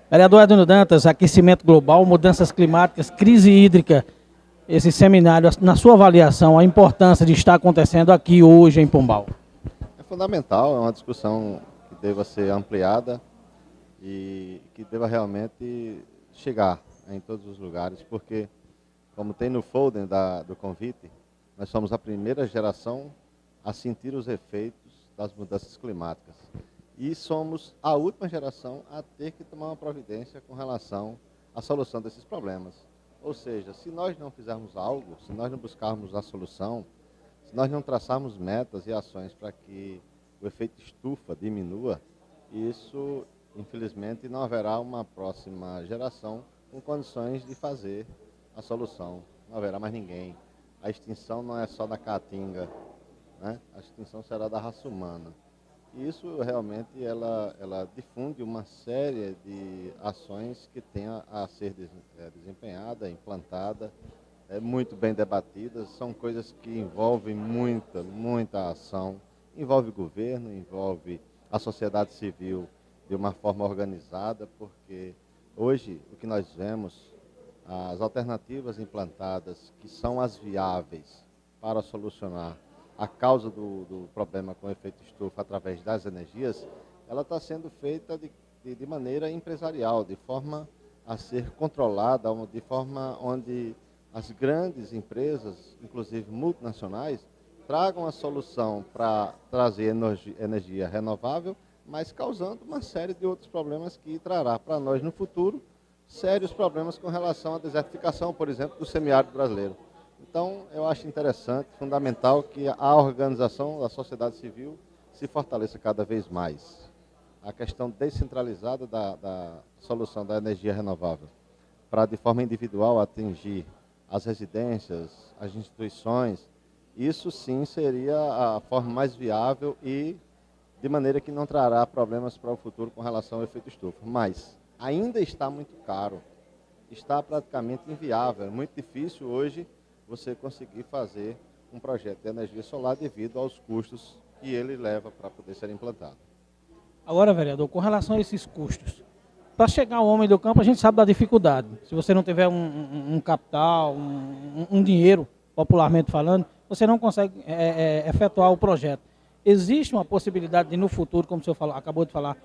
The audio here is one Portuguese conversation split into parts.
Vereador Edno Dantas, aquecimento global, mudanças climáticas, crise hídrica, esse seminário, na sua avaliação, a importância de estar acontecendo aqui hoje em Pombal? É fundamental, é uma discussão que deva ser ampliada e que deva realmente chegar em todos os lugares, porque, como tem no folder do convite, nós somos a primeira geração a sentir os efeitos das mudanças climáticas. E somos a última geração a ter que tomar uma providência com relação à solução desses problemas. Ou seja, se nós não fizermos algo, se nós não buscarmos a solução, se nós não traçarmos metas e ações para que o efeito estufa diminua, isso, infelizmente, não haverá uma próxima geração com condições de fazer a solução. Não haverá mais ninguém. A extinção não é só da caatinga, né? A extinção será da raça humana. E isso realmente ela difunde uma série de ações que tem a ser desempenhada, implantada, muito bem debatidas. São coisas que envolvem muita ação. Envolve o governo, envolve a sociedade civil de uma forma organizada, porque hoje o que nós vemos, as alternativas implantadas, que são as viáveis para solucionar a causa do problema com efeito estufa através das energias, ela está sendo feita de maneira empresarial, de forma a ser controlada, de forma onde as grandes empresas, inclusive multinacionais, tragam a solução para trazer energia renovável, mas causando uma série de outros problemas que trará para nós no futuro sérios problemas com relação à desertificação, por exemplo, do semiárido brasileiro. Então, eu acho interessante, fundamental que a organização da sociedade civil se fortaleça cada vez mais. A questão descentralizada da solução da energia renovável, para de forma individual atingir as residências, as instituições, isso sim seria a forma mais viável e de maneira que não trará problemas para o futuro com relação ao efeito estufa. Mas ainda está muito caro, está praticamente inviável, é muito difícil hoje você conseguir fazer um projeto de energia solar devido aos custos que ele leva para poder ser implantado. Agora, vereador, com relação a esses custos, para chegar ao homem do campo, a gente sabe da dificuldade. Se você não tiver um capital, um dinheiro, popularmente falando, você não consegue efetuar o projeto. Existe uma possibilidade de, no futuro, como o senhor acabou de falar,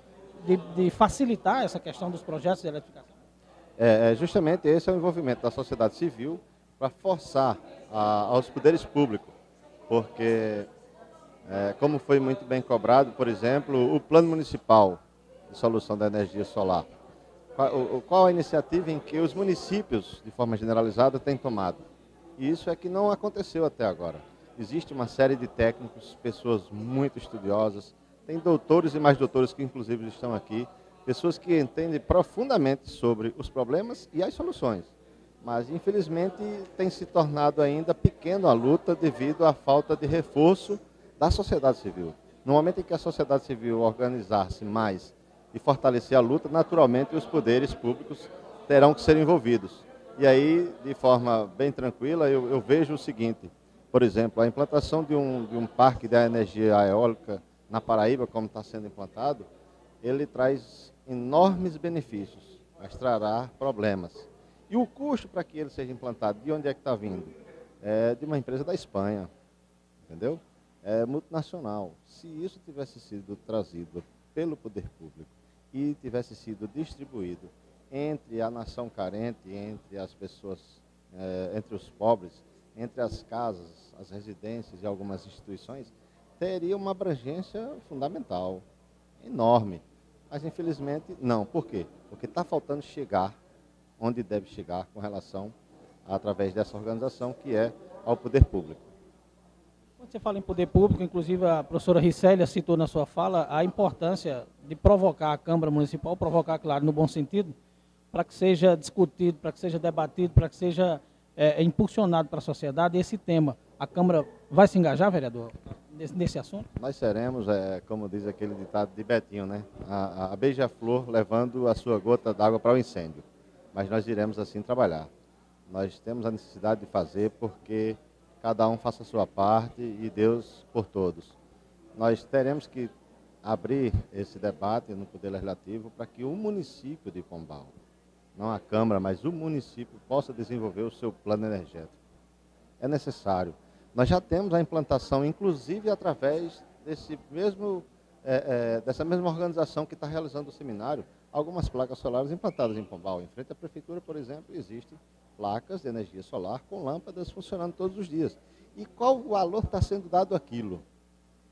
de facilitar essa questão dos projetos de eletrificação? Justamente esse é o envolvimento da sociedade civil para forçar aos poderes públicos, porque, como foi muito bem cobrado, por exemplo, o Plano Municipal de Solução da Energia Solar. Qual a iniciativa em que os municípios, de forma generalizada, têm tomado? E isso é que não aconteceu até agora. Existe uma série de técnicos, pessoas muito estudiosas, tem doutores e mais doutores que inclusive estão aqui, pessoas que entendem profundamente sobre os problemas e as soluções. Mas, infelizmente, tem se tornado ainda pequena a luta devido à falta de reforço da sociedade civil. No momento em que a sociedade civil organizar-se mais e fortalecer a luta, naturalmente os poderes públicos terão que ser envolvidos. E aí, de forma bem tranquila, eu vejo o seguinte: por exemplo, a implantação de um parque da energia eólica na Paraíba, como está sendo implantado, ele traz enormes benefícios, mas trará problemas. E o custo para que ele seja implantado, de onde é que está vindo? É de uma empresa da Espanha, entendeu? É multinacional. Se isso tivesse sido trazido pelo poder público e tivesse sido distribuído entre a nação carente, entre as pessoas, entre os pobres, entre as casas, as residências e algumas instituições, teria uma abrangência fundamental, enorme. Mas, infelizmente, não. Por quê? Porque está faltando chegar onde deve chegar com relação, através dessa organização, que é ao poder público. Quando você fala em poder público, inclusive a professora Ricélia citou na sua fala a importância de provocar a Câmara Municipal, provocar, claro, no bom sentido, para que seja discutido, para que seja debatido, para que seja impulsionado para a sociedade esse tema. A Câmara vai se engajar, vereador, nesse assunto? Nós seremos, como diz aquele ditado de Betinho, né? A beija-flor levando a sua gota d'água para o incêndio. Mas nós iremos assim trabalhar. Nós temos a necessidade de fazer porque cada um faça a sua parte e Deus por todos. Nós teremos que abrir esse debate no Poder Legislativo para que o município de Pombal, não a Câmara, mas o município, possa desenvolver o seu plano energético. É necessário. Nós já temos a implantação, inclusive através dessa mesma organização que está realizando o seminário, algumas placas solares implantadas em Pombal. Em frente à prefeitura, por exemplo, existem placas de energia solar com lâmpadas funcionando todos os dias. E qual o valor está sendo dado àquilo?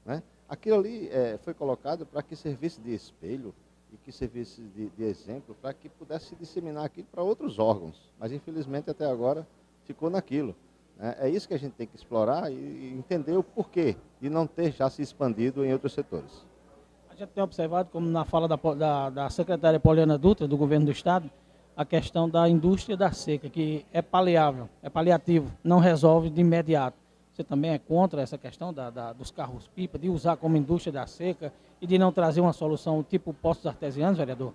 Né? Aquilo ali foi colocado para que servisse de espelho e que servisse de exemplo para que pudesse disseminar aquilo para outros órgãos. Mas, infelizmente, até agora ficou naquilo. É isso que a gente tem que explorar e entender o porquê de não ter já se expandido em outros setores. A gente tem observado, como na fala da secretária Poliana Dutra, do governo do estado, a questão da indústria da seca, que é paliável, é paliativo, não resolve de imediato. Você também é contra essa questão dos carros-pipa, de usar como indústria da seca e de não trazer uma solução tipo postos artesianos, vereador?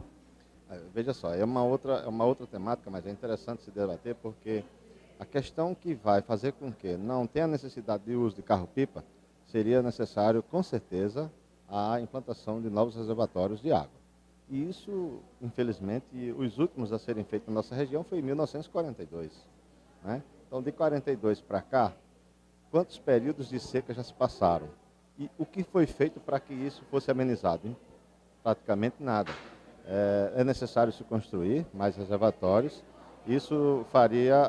Veja só, é uma outra temática, mas é interessante se debater porque a questão que vai fazer com que não tenha necessidade de uso de carro-pipa seria necessário, com certeza, a implantação de novos reservatórios de água. E isso, infelizmente, os últimos a serem feitos na nossa região foi em 1942. Né? Então, de 42 para cá, quantos períodos de seca já se passaram? E o que foi feito para que isso fosse amenizado? Hein? Praticamente nada. É necessário se construir mais reservatórios. Isso faria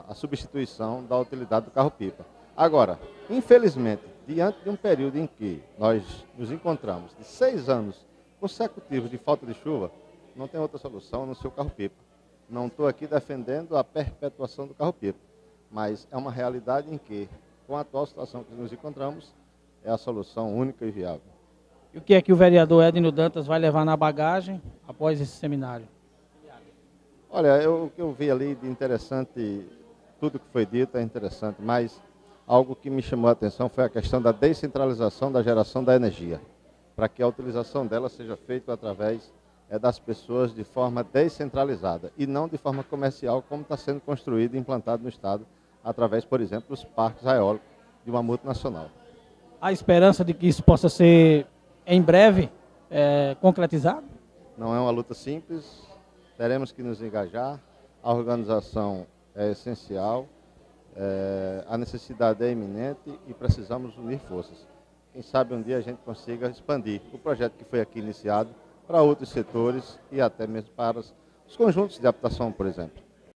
a substituição da utilidade do carro-pipa. Agora, infelizmente, diante de um período em que nós nos encontramos de 6 anos consecutivos de falta de chuva, não tem outra solução no seu carro-pipa. Não estou aqui defendendo a perpetuação do carro-pipa, mas é uma realidade em que, com a atual situação que nos encontramos, é a solução única e viável. E o que é que o vereador Edno Dantas vai levar na bagagem após esse seminário? Olha, o que eu vi ali de interessante, tudo que foi dito é interessante, mas algo que me chamou a atenção foi a questão da descentralização da geração da energia, para que a utilização dela seja feita através das pessoas de forma descentralizada e não de forma comercial, como está sendo construído e implantado no Estado, através, por exemplo, dos parques eólicos de uma multinacional. Há esperança de que isso possa ser, em breve, concretizado? Não é uma luta simples, teremos que nos engajar, a organização é essencial, a necessidade é iminente e precisamos unir forças. Quem sabe um dia a gente consiga expandir o projeto que foi aqui iniciado para outros setores e até mesmo para os conjuntos de habitação, por exemplo.